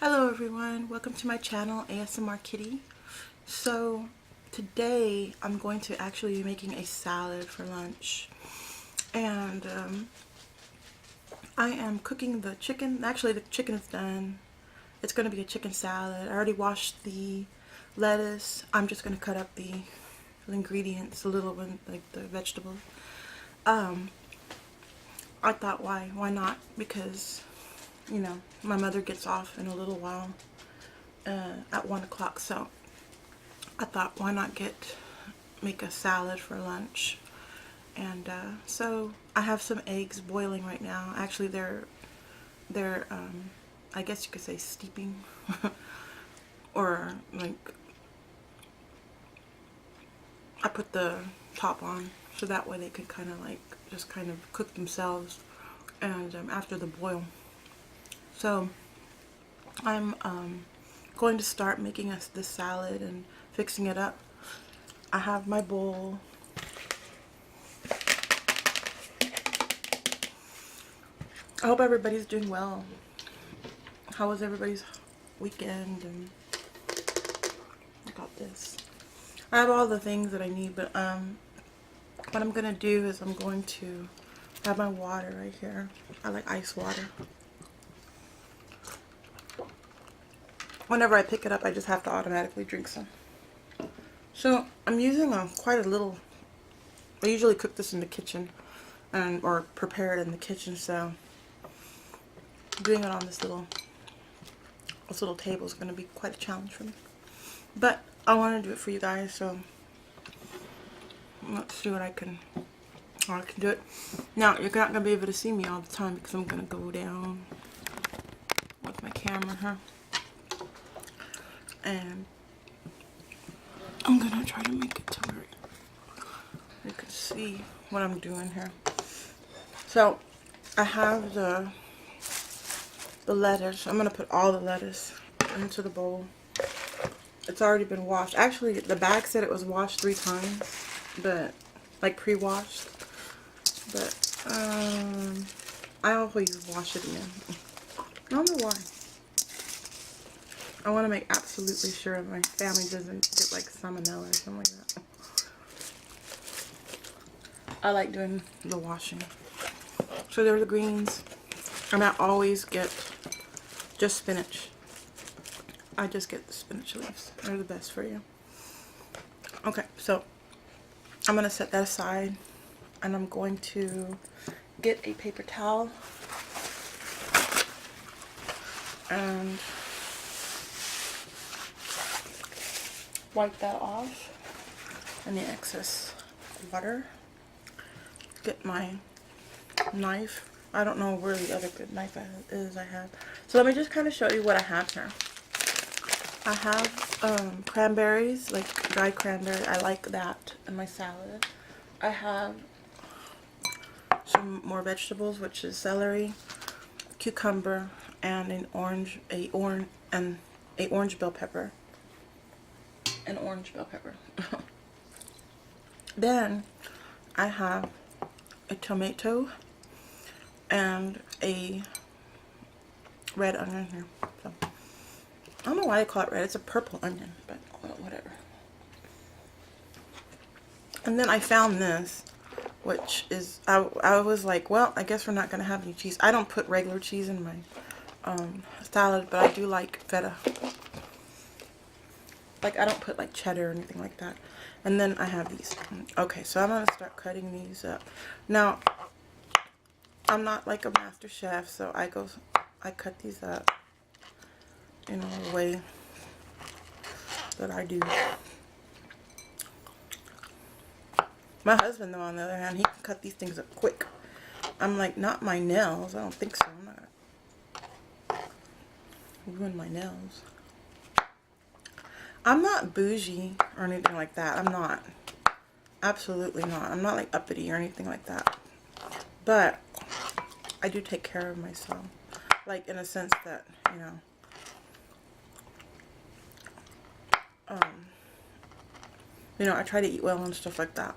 Hello everyone, welcome to my channel ASMR Kitty. So today I'm going to actually be making a salad for lunch, and I am cooking the chicken. Actually the chicken is done. It's going to be a chicken salad. I already washed the lettuce. I'm just going to cut up the ingredients, the little one, like the vegetables. I thought why not, because you know, my mother gets off in a little while at 1 o'clock, so I thought why not make a salad for lunch. And so I have some eggs boiling right now. Actually they're I guess you could say steeping or like I put the top on so that way they could kind of like just kind of cook themselves, and after the boil. So I'm going to start making us this salad and fixing it up. I have my bowl. I hope everybody's doing well. How was everybody's weekend? And I got this. I have all the things that I need, but what I'm gonna do is I'm going to have my water right here. I like ice water. Whenever I pick it up, I just have to automatically drink some. So I'm using quite a little. I usually cook this in the kitchen, or prepare it in the kitchen. So doing it on this little table is going to be quite a challenge for me. But I want to do it for you guys. So let's see how I can do it. Now you're not going to be able to see me all the time because I'm going to go down with my camera here. And I'm gonna try to make it to where you can see what I'm doing here. So I have the lettuce. I'm gonna put all the lettuce into the bowl. It's already been washed. Actually, the bag said it was washed 3 times, but like pre-washed. But I always wash it again. I don't know why. I want to make absolutely sure my family doesn't get like salmonella or something like that. I like doing the washing. So there are the greens. And I always get just spinach. I just get the spinach leaves. They're the best for you. Okay, so I'm going to set that aside. And I'm going to get a paper towel. And wipe that off and the excess water. Get my knife. I don't know where the other good knife is I have. So let me just kind of show you what I have here. I have cranberries, like dried cranberry. I like that in my salad. I have some more vegetables, which is celery, cucumber, and an orange bell pepper. An orange bell pepper. Then I have a tomato and a red onion here. So I don't know why I call it red. It's a purple onion, but whatever. And then I found this, which is I was like, well, I guess we're not gonna have any cheese. I don't put regular cheese in my salad, but I do like feta. Like, I don't put like cheddar or anything like that. And then I have these. Okay, so I'm going to start cutting these up. Now, I'm not like a master chef, so I cut these up in a way that I do. My husband, though, on the other hand, he can cut these things up quick. I'm like, not my nails. I don't think so. I'm not going to ruin my nails. I'm not bougie or anything like that. I'm not. Absolutely not. I'm not like uppity or anything like that. But I do take care of myself. Like, in a sense that, I try to eat well and stuff like that.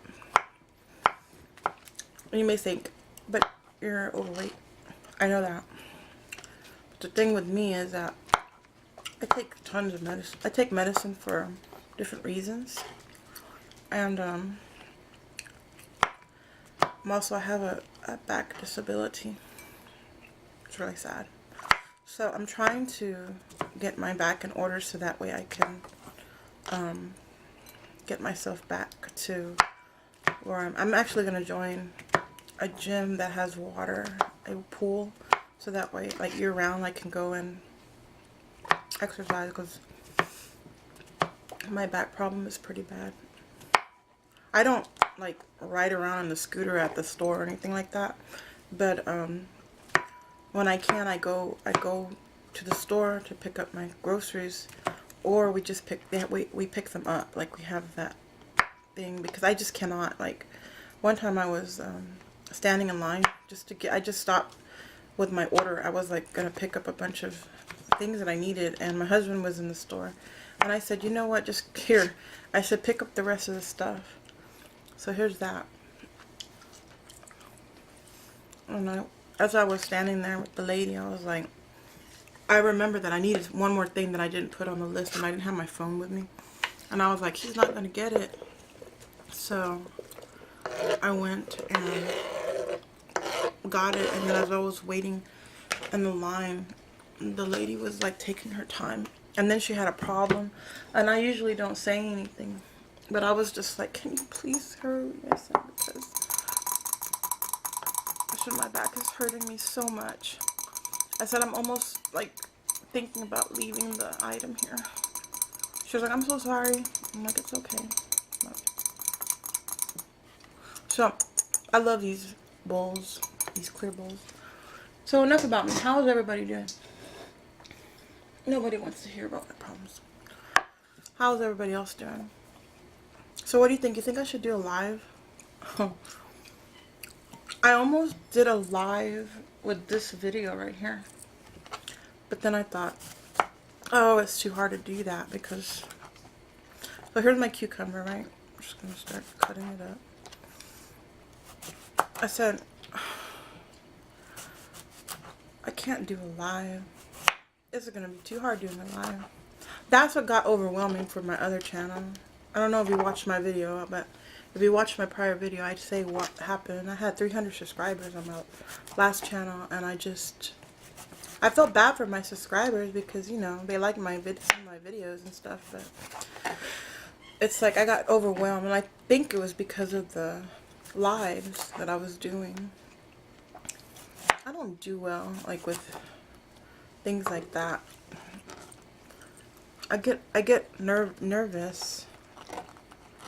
And you may think, but you're overweight. I know that. But the thing with me is that I take tons of medicine. I take medicine for different reasons. And I have a back disability. It's really sad. So I'm trying to get my back in order so that way I can get myself back to where I'm actually going to join a gym that has water, a pool, so that way like year round I can go and exercise, because my back problem is pretty bad. I don't like ride around on the scooter at the store or anything like that, but when I can, I go to the store to pick up my groceries, or we just pick them up, like we have that thing, because I just cannot. Like one time I was standing in line I just stopped with my order. I was like gonna pick up a bunch of things that I needed, and my husband was in the store, and I said, you know what, just here, I said, pick up the rest of the stuff. So here's that. And as I was standing there with the lady, I was like, I remember that I needed one more thing that I didn't put on the list, and I didn't have my phone with me, and I was like, she's not gonna get it. So I went and got it, and then as I was waiting in the line, the lady was like taking her time, and then she had a problem, and I usually don't say anything, but I was just like, can you please hurry? I said, because my back is hurting me so much. I said, I'm almost like thinking about leaving the item here. She was like, I'm so sorry. I'm like, it's okay. So I love these bowls, these clear bowls. So enough about me. How is everybody doing? Nobody wants to hear about my problems. How's everybody else doing? So what do you think? You think I should do a live? I almost did a live with this video right here, but then I thought, oh, it's too hard to do that, because, so here's my cucumber, right? I'm just going to start cutting it up. I said, I can't do a live. This is going to be too hard doing a live. That's what got overwhelming for my other channel. I don't know if you watched my video, but if you watched my prior video, I'd say what happened. I had 300 subscribers on my last channel, and I felt bad for my subscribers, because, you know, they like my videos and stuff, but it's like I got overwhelmed, and I think it was because of the lives that I was doing. I don't do well like with things like that. I get nervous,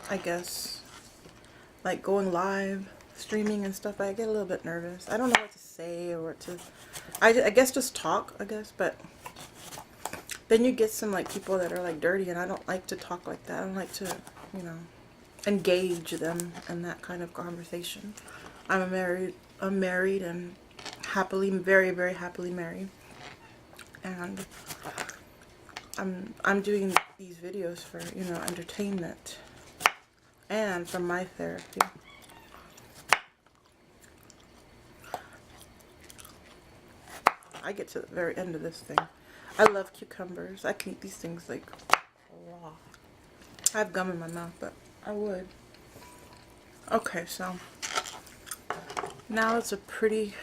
I guess. Like going live, streaming and stuff, I get a little bit nervous. I don't know what to say or what to, I guess just talk, I guess, but then you get some like people that are like dirty, and I don't like to talk like that. I don't like to, you know, engage them in that kind of conversation. I'm married and very, very happily married, and I'm doing these videos for, you know, entertainment and for my therapy. I get to the very end of this thing. I love cucumbers. I can eat these things like raw. I have gum in my mouth, but I would. Okay, so now it's a pretty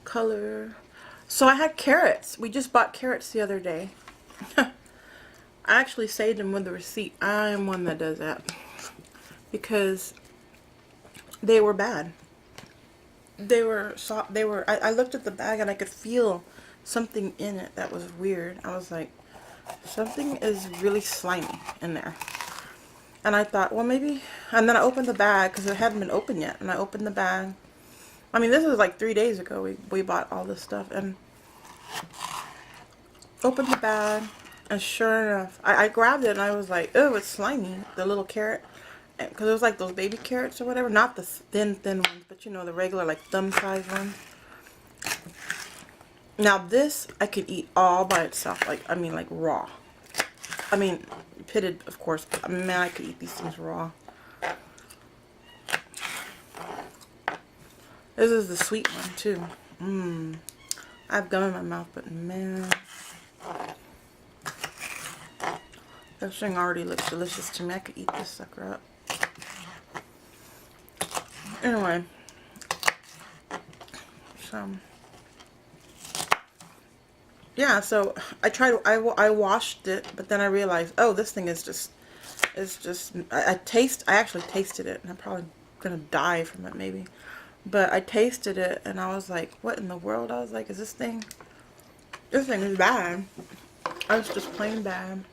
color. So I had carrots. We just bought carrots the other day. I actually saved them with the receipt. I am one that does that, because they were bad. They were soft. I looked at the bag and I could feel something in it that was weird. I was like, something is really slimy in there. And I thought, well, maybe. And then I opened the bag, because it hadn't been opened yet. And I opened the bag. I mean, this was like 3 days ago. We bought all this stuff, and opened the bag. And sure enough, I grabbed it and I was like, oh, it's slimy. The little carrot. Because it was like those baby carrots or whatever. Not the thin ones, but you know, the regular like thumb size ones. Now this, I could eat all by itself. Like, I mean, like raw. I mean, pitted, of course. But man, I could eat these things raw. This is the sweet one, too. I have gum in my mouth, but man. This thing already looks delicious to me. I could eat this sucker up. Anyway, so yeah, so I washed it, but then I realized, oh, this thing is just, I actually tasted it, and I'm probably gonna die from it maybe. But I tasted it, and I was like, what in the world? I was like, is this thing is bad. It's just plain bad.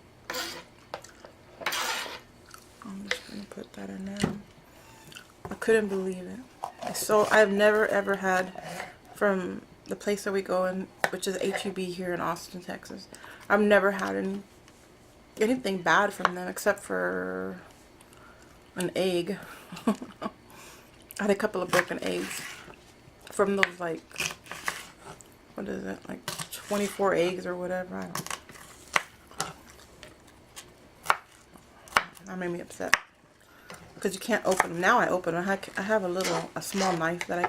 I'm just gonna put that in there. I couldn't believe it. So I've never ever had from the place that we go in, which is HEB here in Austin, Texas. I've never had anything bad from them except for an egg. I had a couple of broken eggs from those, like, what is it, like 24 eggs or whatever. I don't know. That made me upset because you can't open them. Now I open them. I have a small knife that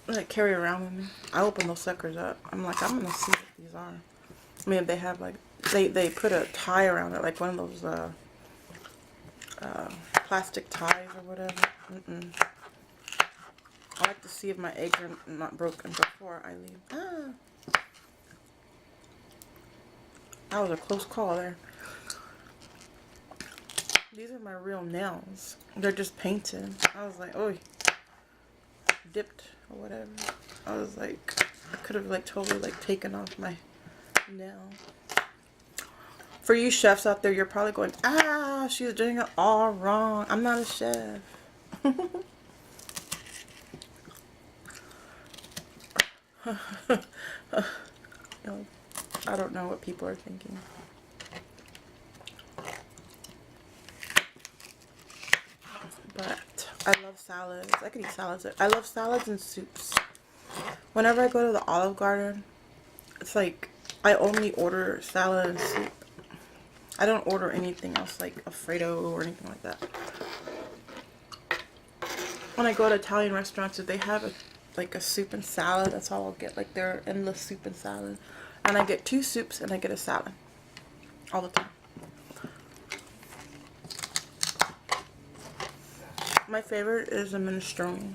I carry around with me. I open those suckers up. I'm like, I'm gonna see what these are. I mean, if they have, like, they put a tie around it, like one of those plastic ties or whatever. I like to see if my eggs are not broken before I leave. That was a close call there. These are my real nails. They're just painted. I was like, oh, dipped or whatever. I was like, I could have, like, totally, like, taken off my nail. For you chefs out there, you're probably going, she's doing it all wrong. I'm not a chef. I don't know what people are thinking. But I love salads. I can eat salads. I love salads and soups. Whenever I go to the Olive Garden, it's like I only order salad and soup. I don't order anything else like Alfredo or anything like that. When I go to Italian restaurants, if they have a soup and salad, that's all I'll get. Like their endless soup and salad. And I get 2 soups and I get a salad. All the time. My favorite is a minestrone.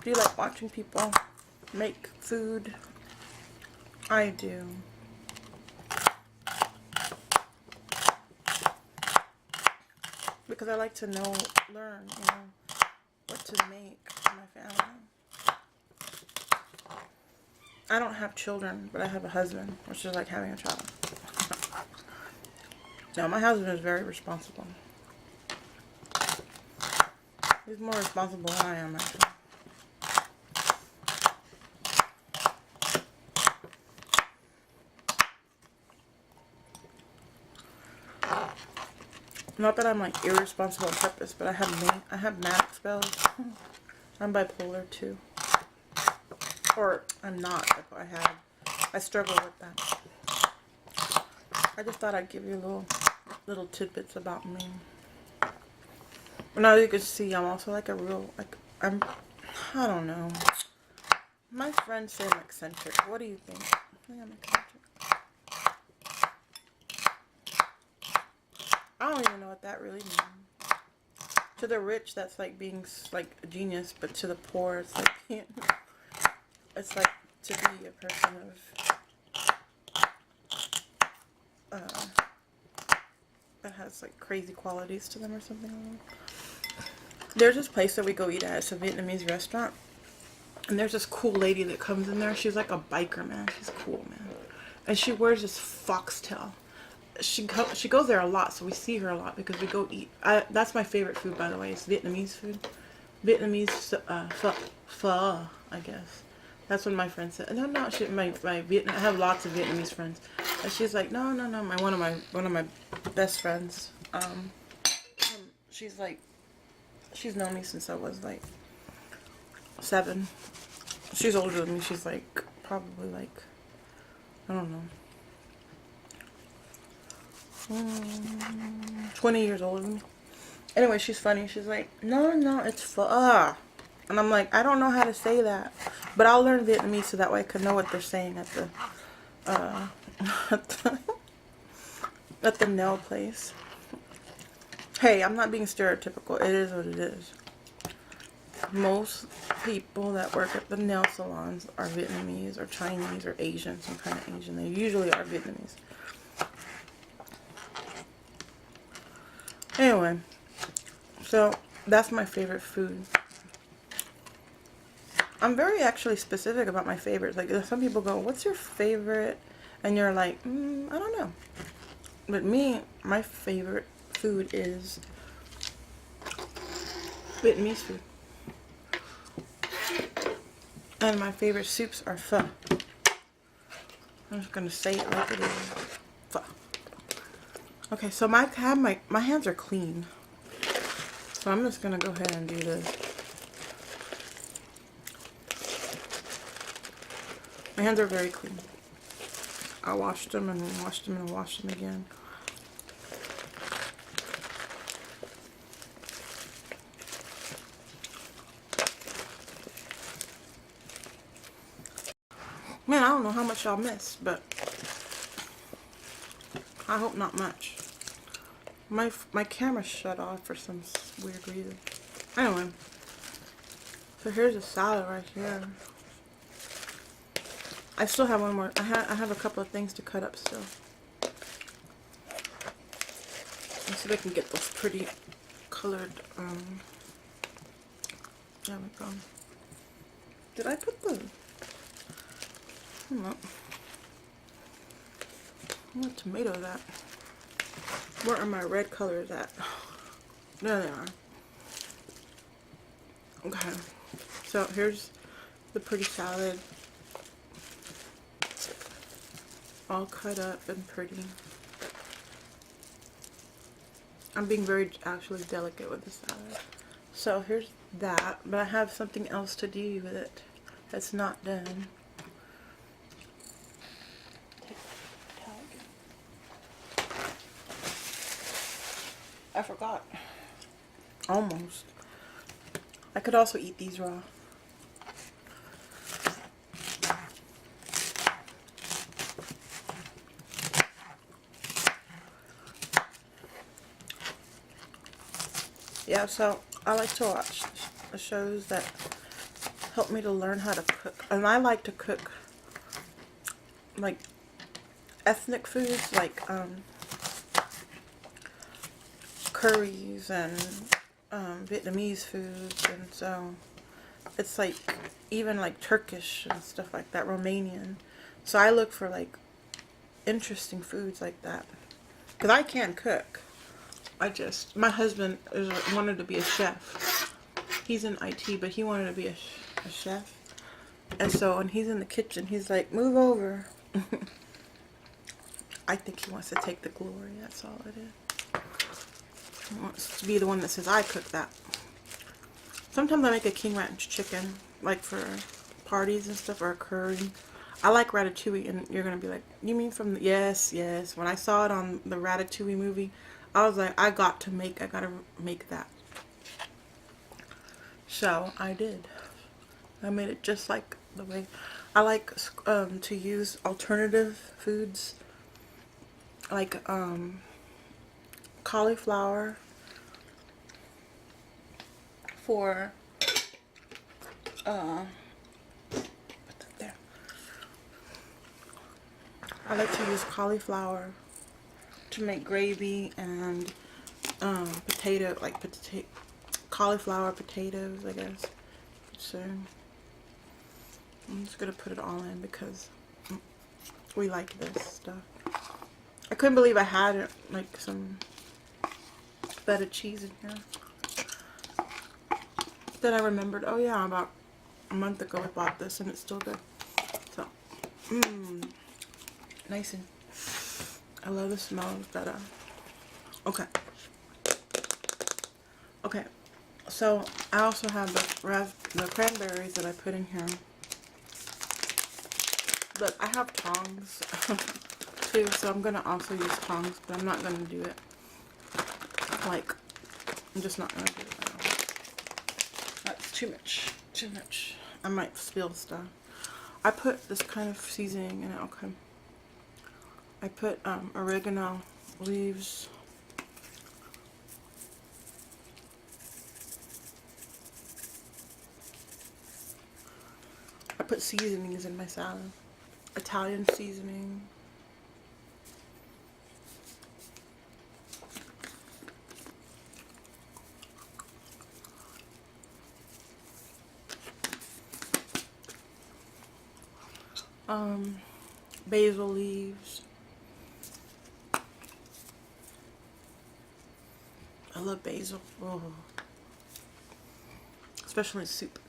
Do you like watching people make food? I do. Because I like to learn, what to make for my family. I don't have children, but I have a husband, which is like having a child. No, my husband is very responsible. He's more responsible than I am, actually. Not that I'm like irresponsible on purpose, but I have manic spells. I'm bipolar too. Or I'm not. I struggle with that. I just thought I'd give you little tidbits about me. Now you can see I'm also like I don't know. My friends say I'm eccentric. What do you think? I think I'm eccentric. I don't even know what that really means. To the rich, that's like being like a genius, but to the poor, it's like it's like to be a person of that has like crazy qualities to them or something. There's this place that we go eat at. It's a Vietnamese restaurant, and there's this cool lady that comes in there. She's like a biker, man. She's cool, man, and she wears this foxtail. She goes there a lot, so we see her a lot because we go eat. That's my favorite food, by the way. It's Vietnamese food. Vietnamese pho, I guess. That's what my friend said. No, I have lots of Vietnamese friends, and she's like, no. One of my best friends. She's like, she's known me since I was like 7. She's older than me. She's like probably like, I don't know, 20 years older than me. Anyway, she's funny. She's like, no, no, it's pho. And I'm like, I don't know how to say that. But I'll learn Vietnamese so that way I can know what they're saying at the, at the, at the nail place. Hey, I'm not being stereotypical. It is what it is. Most people that work at the nail salons are Vietnamese or Chinese or Asian, some kind of Asian. They usually are Vietnamese. Anyway, so that's my favorite food. I'm very actually specific about my favorites. Like, some people go, what's your favorite? And you're like, I don't know. But me, my favorite food is Vietnamese food. And my favorite soups are pho. I'm just gonna say it like it is. Pho. Okay, so my hands are clean. So I'm just gonna go ahead and do this. My hands are very clean. I washed them and washed them and washed them again. Man, I don't know how much y'all missed, but I hope not much. My camera shut off for some weird reason. Anyway, so here's a salad right here. I still have one more. I have a couple of things to cut up still. Let's see if I can get those pretty colored. There we go. Did I put the? No. What tomatoes at? Where are my red colors at? There they are. Okay. So here's the pretty salad. All cut up and pretty. I'm being very actually delicate with the salad. So here's that, but I have something else to do with it that's not done. I forgot. Almost. I could also eat these raw. Yeah, so I like to watch the shows that help me to learn how to cook. And I like to cook like ethnic foods, like curries and Vietnamese foods, and so it's like even like Turkish and stuff like that, Romanian. So I look for like interesting foods like that, because I can't cook. My husband wanted to be a chef. He's in IT, but he wanted to be a chef. And so when he's in the kitchen, he's like, move over. I think he wants to take the glory. That's all it is. He wants to be the one that says, I cook that. Sometimes I make a king ranch chicken, like for parties and stuff, or a curry. I like ratatouille, and you're going to be like, you mean from the... Yes, yes. When I saw it on the Ratatouille movie, I was like, I gotta make that. So I did. I made it just like the way I like to use alternative foods, like cauliflower for what's up there? I like to use cauliflower to make gravy, and cauliflower potatoes, I guess. So I'm just gonna put it all in because we like this stuff. I couldn't believe I had like some feta cheese in here. Then I remembered, oh yeah, about a month ago I bought this and it's still good. So, nice, and I love the smell of feta. Okay. Okay. So I also have the cranberries that I put in here. But I have tongs too, so I'm gonna also use tongs, but I'm not gonna do it like I'm just not gonna do it now. That's too much. Too much. I might spill stuff. I put this kind of seasoning in it. Okay. I put oregano leaves. I put seasonings in my salad. Italian seasoning. Basil leaves. I love basil. Oh. Especially in soup.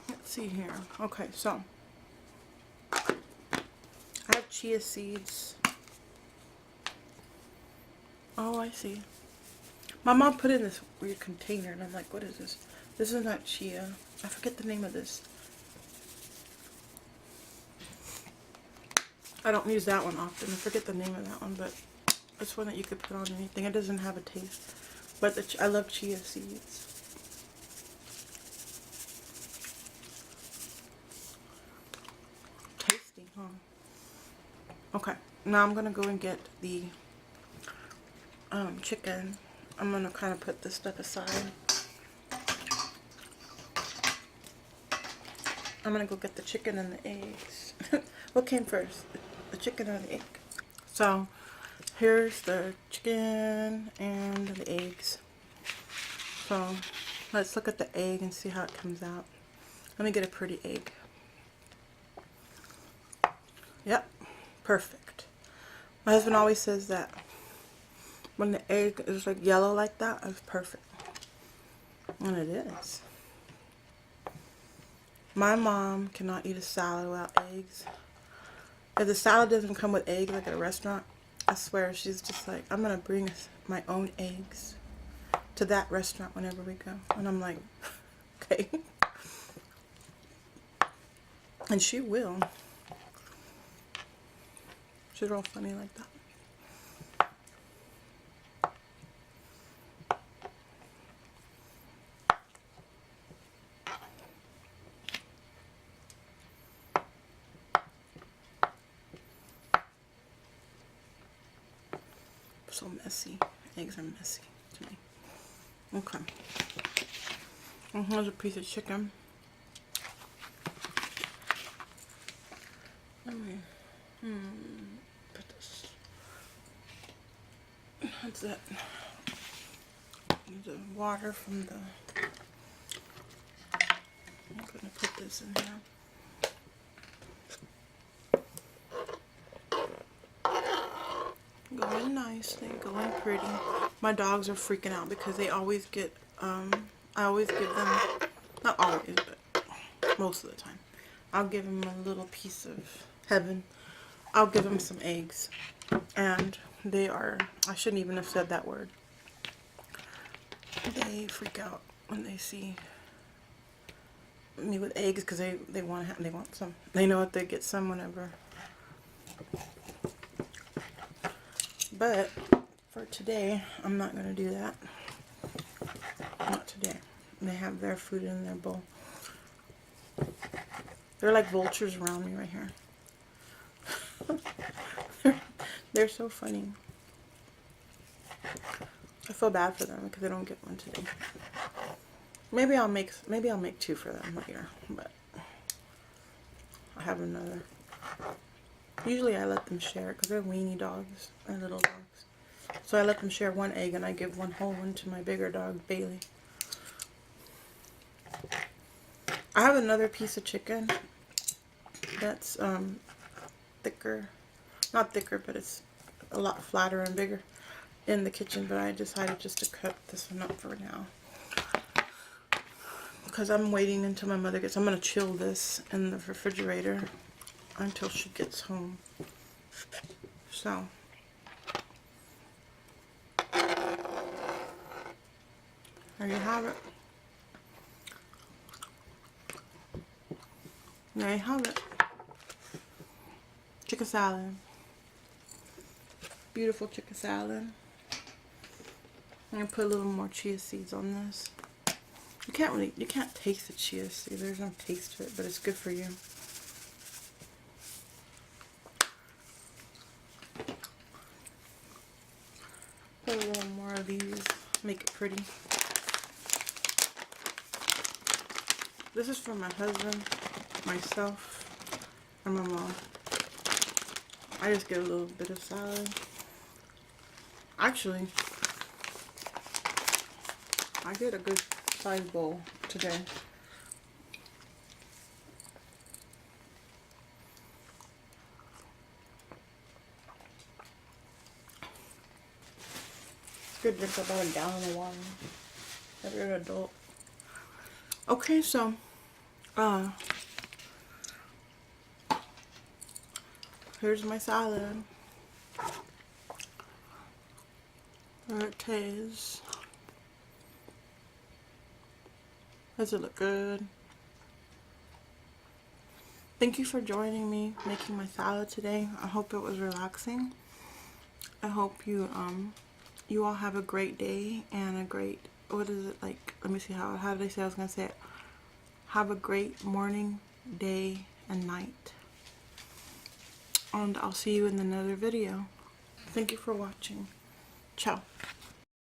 Let's see here. Okay, so I have chia seeds. Oh, I see. My mom put it in this weird container, and I'm like, what is this? This is not chia. I forget the name of this. I don't use that one often. I forget the name of that one, but it's one that you could put on anything. It doesn't have a taste. But I love chia seeds. Tasty, huh? Okay, now I'm going to go and get the chicken. I'm going to kind of put this stuff aside. I'm going to go get the chicken and the eggs. What came first? The chicken or the egg? So, here's the chicken and the eggs. So, let's look at the egg and see how it comes out. Let me get a pretty egg. Yep, perfect. My husband always says that when the egg is like yellow like that, it's perfect. And it is. My mom cannot eat a salad without eggs. If the salad doesn't come with eggs like at a restaurant, I swear she's just like, I'm going to bring my own eggs to that restaurant whenever we go. And I'm like, okay. And she will. She's real funny like that. So messy. Eggs are messy to me. Okay. And here's a piece of chicken. Let me put this. What's that? The water from the. I'm gonna put this in here. Go in nicely, go in pretty. My dogs are freaking out because they always get, I always give them, not always, but most of the time, I'll give them a little piece of heaven. I'll give them some eggs. And they are, I shouldn't even have said that word. They freak out when they see me with eggs because they want some. They know if they get some whenever. But for today, I'm not going to do that. Not today. They have their food in their bowl. They're like vultures around me right here. They're so funny. I feel bad for them because they don't get one today. Maybe I'll make two for them later, but I have another. Usually I let them share because they're weenie dogs. They're little dogs. So I let them share one egg and I give one whole one to my bigger dog, Bailey. I have another piece of chicken that's thicker. Not thicker, but it's a lot flatter and bigger in the kitchen. But I decided just to cut this one up for now. Because I'm waiting until my mother gets. I'm going to chill this in the refrigerator until she gets home. So there you have it. There you have it. Chicken salad. beautiful chicken salad. I'm gonna put a little more chia seeds on this. You can't taste the chia seed. There's no taste to it, but it's good for you. Put a little more of these, make it pretty. This is for my husband, myself, and my mom. I just get a little bit of salad. Actually, I get a good size bowl today. It's good to drink about a gallon of water if you're an adult. Okay, so here's my salad. There it tastes. Does it look good? Thank you for joining me making my salad today. I hope it was relaxing. I hope you you all have a great day and a great, what is it like? Let me see, how did I say I was gonna say it? Have a great morning, day, and night. And I'll see you in another video. Thank you for watching. Ciao.